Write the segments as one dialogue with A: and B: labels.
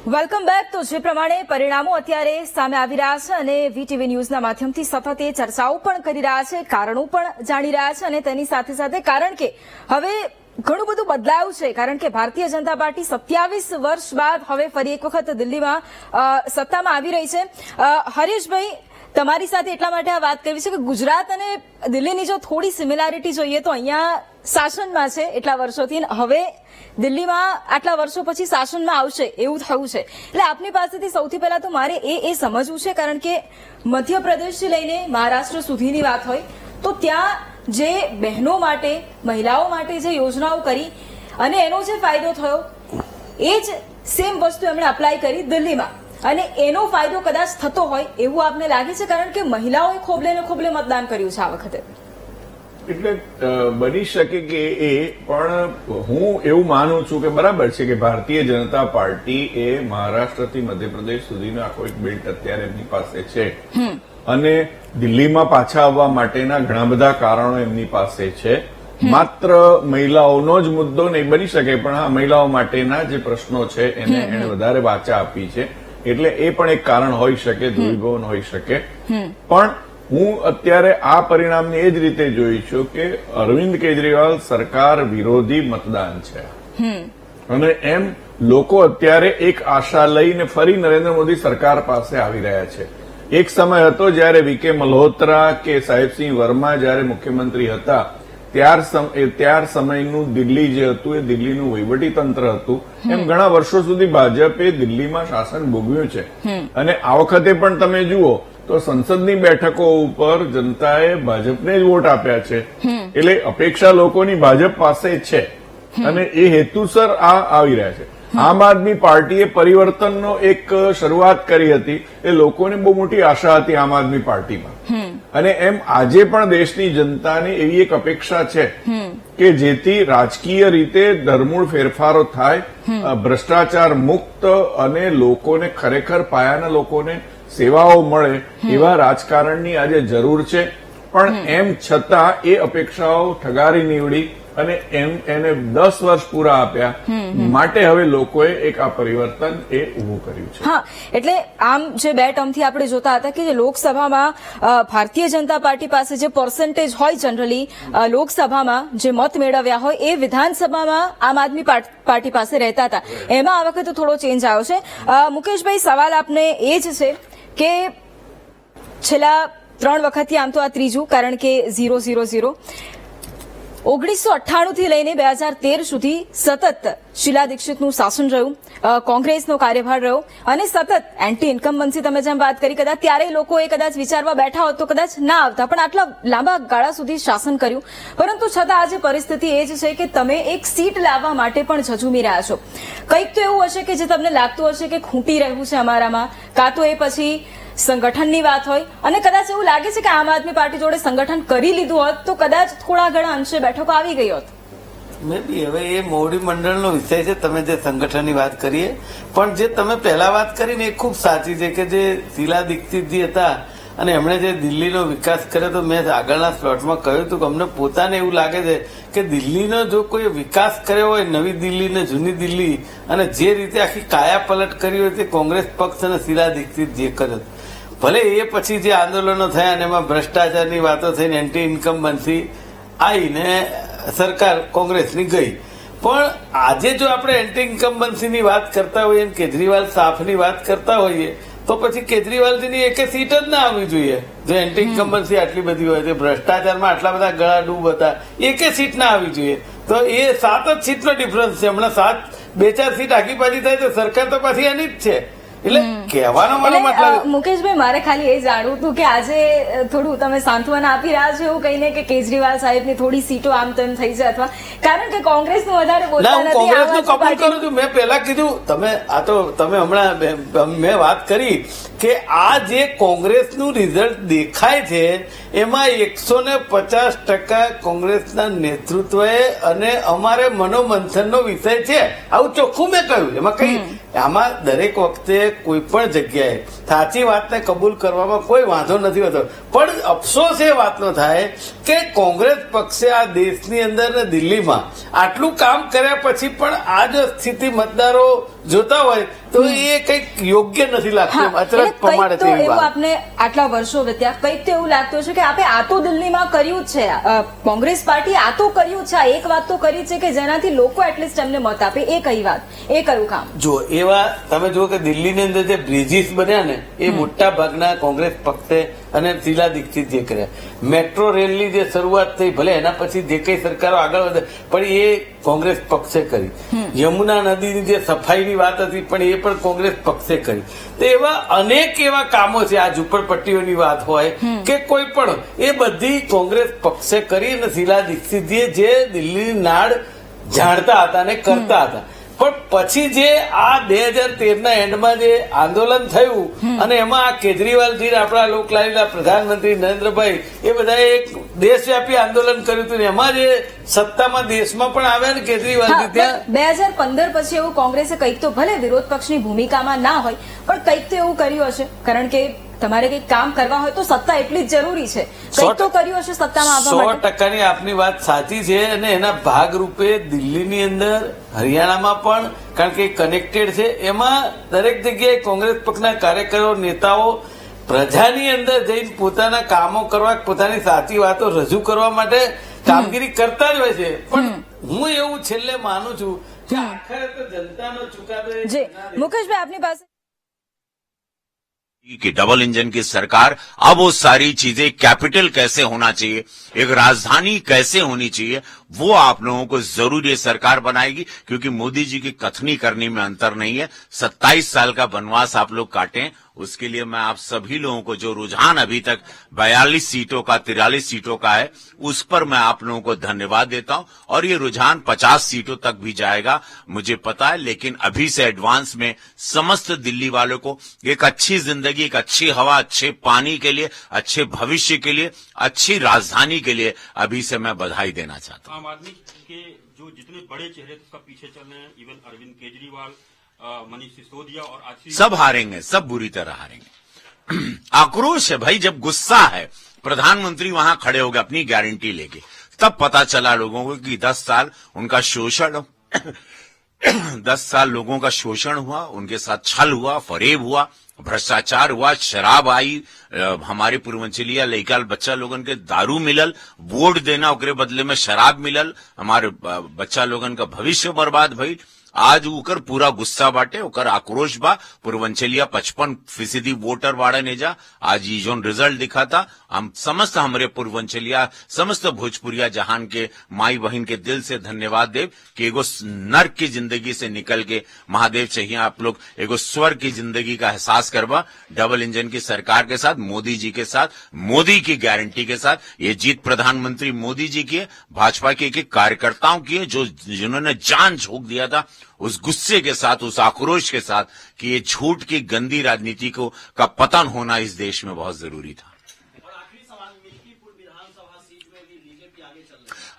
A: Welcome back. તો જે પ્રમાણે પરિણામો અત્યારે સામે આવી રહ્યા છે અને વીટીવી ન્યૂઝના માધ્યમથી સતત એ ચર્ચાઓ પણ કરી રહ્યા છે, કારણો પણ જાણી રહ્યા છે અને તેની સાથે સાથે કારણ કે હવે ઘણું બધું બદલાયું છે. કારણ કે ભારતીય જનતા પાર્ટી 27 વર્ષ બાદ હવે ફરી એક વખત દિલ્હીમાં સત્તામાં આવી રહી છે. હરીશભાઈ, તમારી સાથે એટલા માટે આ વાત કરવી છે કે ગુજરાત અને દિલ્હીની જો થોડી સિમિલારિટી જોઈએ તો અહીંયા શાસનમાં છે એટલા વર્ષોથી, હવે દિલ્હીમાં આટલા વર્ષો પછી શાસનમાં આવશે એવું થયું છે. એટલે આપની પાસેથી સૌથી પહેલા તો મારે એ સમજવું છે, કારણ કે મધ્યપ્રદેશથી લઈને મહારાષ્ટ્ર સુધીની વાત હોય તો ત્યાં જે બહેનો માટે, મહિલાઓ માટે જે યોજનાઓ કરી અને એનો જે ફાયદો થયો એ જ સેમ વસ્તુ એમણે અપ્લાય કરી દિલ્હીમાં અને એનો ફાયદો કદાચ થતો હોય એવું આપને લાગે છે, કારણ કે મહિલાઓએ ખોબલે ને ખોબલે મતદાન કર્યું છે આ વખતે.
B: એટલે બની શકે કે એ પણ હું એવું માનું છું કે બરાબર છે કે ભારતીય જનતા પાર્ટી એ મહારાષ્ટ્રથી મધ્યપ્રદેશ સુધીનો આખો એક બેલ્ટ અત્યારે એમની પાસે છે અને દિલ્હીમાં પાછા આવવા માટેના ઘણા બધા કારણો એમની પાસે છે. માત્ર મહિલાઓનો જ મુદ્દો નહીં બની શકે, પણ આ મહિલાઓ માટેના જે પ્રશ્નો છે એને વધારે વાચા આપી છે એટલે એ પણ એક કારણ હોઈ શકે, ધ્રુવીભવન હોઈ શકે. પણ હું અત્યારે આ પરિણામને એ જ રીતે જોઈ છું કે અરવિંદ કેજરીવાલ સરકાર વિરોધી મતદાન છે અને એમ લોકો અત્યારે એક આશા લઈને ફરી નરેન્દ્ર મોદી સરકાર પાસે આવી રહ્યા છે. એક સમય હતો જયારે વીકે મલ્હોત્રા કે સાહેબસિંહ વર્મા જયારે મુખ્યમંત્રી હતા ત્યાર સમયનું દિલ્હી જે હતું એ દિલ્હીનું વહીવટીતંત્ર હતું. એમ ઘણા વર્ષો સુધી ભાજપે દિલ્હીમાં શાસન ભોગવ્યું છે અને આ વખતે પણ તમે જુઓ તો સંસદની બેઠકો ઉપર જનતાએ ભાજપને જ વોટ આપ્યા છે. એટલે અપેક્ષા લોકોની ભાજપ પાસે છે અને એ હેતુસર આ આવી રહ્યા છે. આમ આદમી પાર્ટીએ પરિવર્તનનો એક શરૂઆત કરી હતી, એ લોકોને બહુ મોટી આશા હતી આમ આદમી પાર્ટીમાં અને એમ આજે પણ દેશની જનતાની એવી એક અપેક્ષા છે કે જેથી રાજકીય રીતે ધરમૂળ ફેરફારો થાય, ભ્રષ્ટાચાર મુક્ત અને લોકોને ખરેખર પાયાના લોકોને સેવાઓ મળે એવા રાજકારણની આજે જરૂર છે. પણ એમ છતાં એ અપેક્ષાઓ ઠગારી નીવડી અને એને 10 વર્ષ પૂરા આપ્યા માટે હવે લોકોએ એક આ પરિવર્તન એ ઉભું કર્યું છે.
A: હા, એટલે આમ જે બે ટર્મથી આપણે જોતા હતા કે જે લોકસભામાં ભારતીય જનતા પાર્ટી પાસે જે પર્સન્ટેજ હોય જનરલી લોકસભામાં જે મત મેળવ્યા હોય એ વિધાનસભામાં આમ આદમી પાર્ટી પાસે રહેતા હતા. એમાં આ વખતે થોડો ચેન્જ આવ્યો છે. મુકેશભાઈ, સવાલ આપને એ જ છે કે છેલ્લા 3 વખતથી, આમ તો આ ત્રીજું, કારણ કે 0-0-0 1998 થી લઈને 2013 સુધી સતત શીલા દીક્ષિતનું શાસન રહ્યું, કોંગ્રેસનો કાર્યભાર રહ્યો અને સતત એન્ટી ઇન્કમ્બન્સી તમે જેમ વાત કરી, કદાચ ત્યારે લોકોએ કદાચ વિચારવા બેઠા હોત તો કદાચ ના આવતા, પણ આટલા લાંબા ગાળા સુધી શાસન કર્યું. પરંતુ છતાં આજે પરિસ્થિતિ એ જ છે કે તમે એક સીટ લાવવા માટે પણ ઝઝૂમી રહ્યા છો. કંઈક તો એવું હશે કે જે તમને લાગતું હશે કે ખૂટી રહ્યું છે અમારામાં, કાં તો એ પછી સંગઠનની વાત હોય અને કદાચ એવું લાગે છે કે આમ આદમી પાર્ટી જોડે સંગઠન કરી લીધું હોત તો કદાચ થોડા ઘણા અંશે બેઠકો આવી ગઈ હોત.
C: મે બી હવે એ મોવડી મંડળનો વિષય છે. તમે જે સંગઠનની વાત કરીએ, પણ જે તમે પહેલા વાત કરીને એ ખૂબ સાચી છે કે જે શીલા દીક્ષિતજી હતા અને એમણે જે દિલ્હીનો વિકાસ કર્યો, તો મેં આગળના સ્લોટમાં કહ્યું હતું કે અમને પોતાને એવું લાગે છે કે દિલ્હીનો જો કોઈ વિકાસ કર્યો હોય, નવી દિલ્હી ને જૂની દિલ્હી, અને જે રીતે આખી કાયા પલટ કરી હોય તે કોંગ્રેસ પક્ષ અને શીલા દીક્ષિત જે કર્યો. ભલે એ પછી જે આંદોલનો થયા અને એમાં ભ્રષ્ટાચારની વાતો થઈને એન્ટી ઇન્કમ્બન્સી આવીને સરકાર કોંગ્રેસની ગઈ. પણ આજે જો આપણે એન્ટી ઇન્કમ્બન્સીની વાત કરતા હોઈએ, કેજરીવાલ સાફની વાત કરતા હોઈએ, તો પછી કેજરીવાલજીની એકે સીટ જ ના આવવી જોઈએ. જો એન્ટી ઇન્કમ્બન્સી આટલી બધી હોય, તો ભ્રષ્ટાચારમાં આટલા બધા ગળા ડૂબ હતા, એકે સીટ ના આવવી જોઈએ. તો એ 7 જ સીટનો ડિફરન્સ છે. હમણાં 2-4 સીટ આગી પાછી થાય તો સરકાર તો પાછી એની જ છે. એટલે કહેવાનો મારો મતલબ,
A: મુકેશભાઈ, મારે ખાલી એ જાણવું હતું કે આજે થોડું તમે સાંત્વના આપી રહ્યા છો એવું કહીને કે કેજરીવાલ સાહેબની થોડી સીટો આમ તેમ થઈ છે, અથવા કારણ કે કોંગ્રેસનું વધારે બોલતા નથી.
C: કોંગ્રેસનું કબૂલ કરું છું. મેં પહેલા કીધું, તમે હમણાં મેં વાત કરી કે આ જે કોંગ્રેસનું રિઝલ્ટ દેખાય છે એમાં 150% કોંગ્રેસના નેતૃત્વએ અને અમારે મનોમંથનનો વિષય છે, આવું ચોખ્ખું મેં કહ્યું. એમાં કઈ આમાં દરેક વખતે કોઈ પણ જગ્યાએ સાચી વાતને કબૂલ કરવામાં કોઈ વાંધો નથી હોતો, પણ અફસોસ એ વાતનો થાય કે કોંગ્રેસ પક્ષે આ દેશની અંદર ને દિલ્હીમાં આટલું કામ કર્યા પછી પણ આ જ સ્થિતિ મતદારો જોતા હોય તો એ કંઈક યોગ્ય નથી લાગતું.
A: હા,
C: અચરજ
A: એટલે
C: પ્રમાણે
A: કંઈક તો
C: તેવી
A: એવું
C: વાત.
A: આપને આટલા વર્ષો વીત્યા, કંઈક તો એવું લાગતું છે કે આપણે આ તો દિલ્હીમાં કર્યું જ છે, કોંગ્રેસ પાર્ટી આ તો કર્યું છે, આ એક વાત તો કરી છે કે જેનાથી લોકો એટલીસ્ટ એમને મત આપે. એ કઈ વાત, એ કયું કામ?
C: જો એવા તમે જુઓ કે દિલ્હીની અંદર જે બ્રિજીસ બન્યા ને એ મોટા ભાગના કોંગ્રેસ પક્ષે અને શીલા દીક્ષિત જે કર્યા. મેટ્રો રેલની જે શરૂઆત થઈ, ભલે એના પછી જે કઈ સરકારો આગળ વધે પણ એ કોંગ્રેસ પક્ષે કરી. યમુના નદીની જે સફાઈની વાત હતી પણ એ પણ કોંગ્રેસ પક્ષે કરી. તો એવા અનેક એવા કામો છે, આ ઝુંપડપટ્ટીઓની વાત હોય કે કોઈ પણ, એ બધી કોંગ્રેસ પક્ષે કરી અને શીલા દીક્ષિતજીએ જે દિલ્હીની નાડ જાણતા હતા અને કરતા હતા. પણ પછી જે આ 2013ના એન્ડમાં જે આંદોલન થયું અને એમાં આ કેજરીવાલજી આપણા લોકલાડીલા પ્રધાનમંત્રી નરેન્દ્રભાઈ એ બધાએ એક દેશવ્યાપી આંદોલન કર્યું હતું ને એમાં જે સત્તામાં દેશમાં પણ આવ્યા ને કેજરીવાલજી ત્યાં
A: 2015 પછી એવું કોંગ્રેસે કંઈક તો, ભલે વિરોધ પક્ષની ભૂમિકામાં ના હોય પણ કંઈક તો એવું કર્યું હશે, કારણ કે તમારે કંઈક કામ કરવા હોય તો સત્તા એટલી જ જરૂરી છે. કંઈક તો કર્યું હશે સત્તામાં આવવા માટે.
C: 100% આપની વાત સાચી છે અને એના ભાગરૂપે દિલ્હીની અંદર, હરિયાણામાં પણ, કારણ કે કનેક્ટેડ છે, એમાં દરેક જગ્યાએ કોંગ્રેસ પક્ષના કાર્યકરો, નેતાઓ પ્રજાની અંદર જઈને પોતાના કામો કરવા, પોતાની સાચી વાતો રજૂ કરવા માટે કામગીરી કરતા જ હોય છે. પણ હું એવું છેલ્લે માનું છું કે આખરે તો જનતાનો ચુકાદો એ
A: જી મુકેશભાઈ, આપની પાસે
D: कि डबल इंजन की सरकार, अब वो सारी चीजें, कैपिटल कैसे होना चाहिए, एक राजधानी कैसे होनी चाहिए, वो आप लोगों को जरूर ये सरकार बनाएगी. क्योंकि मोदी जी की कथनी करनी में अंतर नहीं है. 27 साल का वनवास आप लोग काटें, उसके लिए मैं आप सभी लोगों को, जो रुझान अभी तक 42 सीटों का, 43 सीटों का है, उस पर मैं आप लोगों को धन्यवाद देता हूं. और ये रुझान 50 सीटों तक भी जाएगा, मुझे पता है. लेकिन अभी से एडवांस में समस्त दिल्ली वालों को एक अच्छी जिंदगी, एक अच्छी हवा, अच्छे पानी के लिए, अच्छे भविष्य के लिए, अच्छी राजधानी के लिए अभी से मैं बधाई देना चाहता हूं.
E: आम आदमी के जो जितने बड़े चेहरे उसका पीछे चल रहे हैं, इवन अरविंद केजरीवाल, मनीष सिसोदिया और आशीष,
D: सब हारेंगे, सब बुरी तरह हारेंगे. आक्रोश है भाई, जब गुस्सा है, प्रधानमंत्री वहां खड़े हो गए अपनी गारंटी लेके, तब पता चला लोगों को कि 10 साल उनका शोषण 10 साल लोगों का शोषण हुआ, उनके साथ छल हुआ, फरेब हुआ, भ्रष्टाचार हुआ, शराब आई, हमारे पूर्वांचलिया लइका बच्चा लोगन के दारू मिलल, वोट देना ओकरे बदले में शराब मिलल, हमारे बच्चा लोगन का भविष्य बर्बाद भइल. आज उकर पूरा गुस्सा बाटे, उकर आक्रोश बा. पूर्वांचलिया 55% वोटर बाड़े ने जा. आज ये जो रिजल्ट दिखा था, हम समस्त हमारे पूर्वांचलिया, समस्त भोजपुरिया जहान के माई बहन के दिल से धन्यवाद देव कि एगो नर्क की जिंदगी से निकल के महादेव चाहिए आप लोग एगो स्वर्ग की जिंदगी का एहसास करवा. डबल इंजन की सरकार के साथ, मोदी जी के साथ, मोदी की गारंटी के साथ, ये जीत प्रधानमंत्री मोदी जी की है, भाजपा के एक कार्यकर्ताओं की है, जिन्होंने जान झोंक दिया था उस गुस्से के साथ, उस आक्रोश के साथ कि ये झूठ की गंदी राजनीति का पतन होना इस देश में बहुत जरूरी था.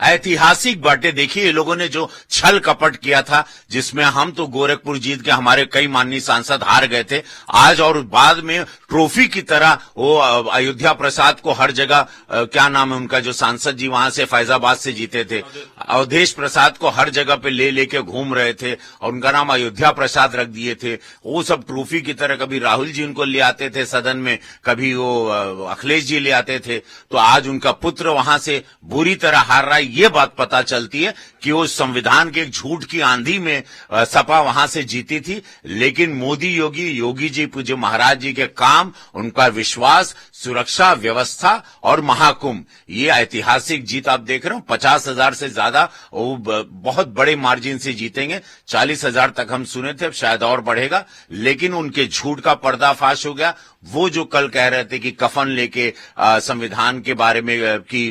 D: ऐतिहासिक बातें देखिए, ये लोगों ने जो छल कपट किया था, जिसमें हम तो गोरखपुर जीत के हमारे कई माननीय सांसद हार गए थे, आज और बाद में ट्रॉफी की तरह वो अयोध्या प्रसाद को हर जगह, क्या नाम है उनका जो सांसद जी वहां से फैजाबाद से जीते थे, अवधेश प्रसाद को हर जगह पे लेके घूम रहे थे और उनका नाम अयोध्या प्रसाद रख दिए थे. वो सब ट्रॉफी की तरह, कभी राहुल जी उनको ले आते थे सदन में, कभी वो अखिलेश जी ले आते थे. तो आज उनका पुत्र वहां से बुरी तरह हार रहा है. ये बात पता चलती है कि वो संविधान के एक झूठ की आंधी में सपा वहां से जीती थी. लेकिन मोदी योगी जी पूज्य महाराज जी के काम, उनका विश्वास, सुरक्षा व्यवस्था और महाकुंभ, ये ऐतिहासिक जीत आप देख रहे हो. 50,000 से ज्यादा वो बहुत बड़े मार्जिन से जीतेंगे. 40,000 तक हम सुने थे, अब शायद और बढ़ेगा. लेकिन उनके झूठ का पर्दाफाश हो गया. वो जो कल कह रहे थे कि कफन लेके संविधान के बारे में कि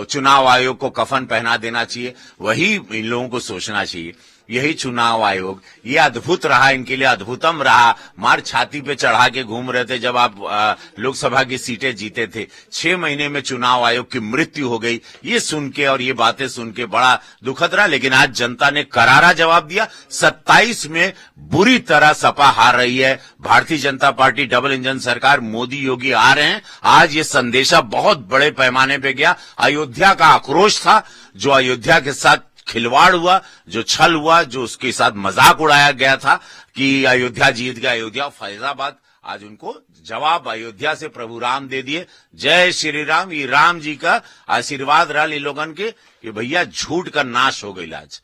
D: चुनाव आयोग को कफन पहना देना चाहिए, वही इन लोगों को सोचना चाहिए. यही चुनाव आयोग, ये अद्भुत रहा, इनके लिए अद्भुतम रहा. मार छाती पे चढ़ा के घूम रहे थे जब आप लोकसभा की सीटें जीते थे. 6 महीने में चुनाव आयोग की मृत्यु हो गई. ये सुन के और ये बातें सुन के बड़ा दुखद रहा. लेकिन आज जनता ने करारा जवाब दिया. 27 में बुरी तरह सपा हार रही है. Bharatiya Janata party, double engine सरकार, मोदी योगी आ रहे हैं. आज ये संदेशा बहुत बड़े पैमाने पे गया. अयोध्या का आक्रोश था, जो अयोध्या के साथ खिलवाड़ हुआ, जो छल हुआ, जो उसके साथ मजाक उड़ाया गया था कि अयोध्या जीत गया, अयोध्या फैजाबाद, आज उनको जवाब अयोध्या से प्रभु राम दे दिए। जय श्री राम। ये राम जी का आशीर्वाद रहा इन लोगन के कि भैया झूठ का नाश हो गई आज।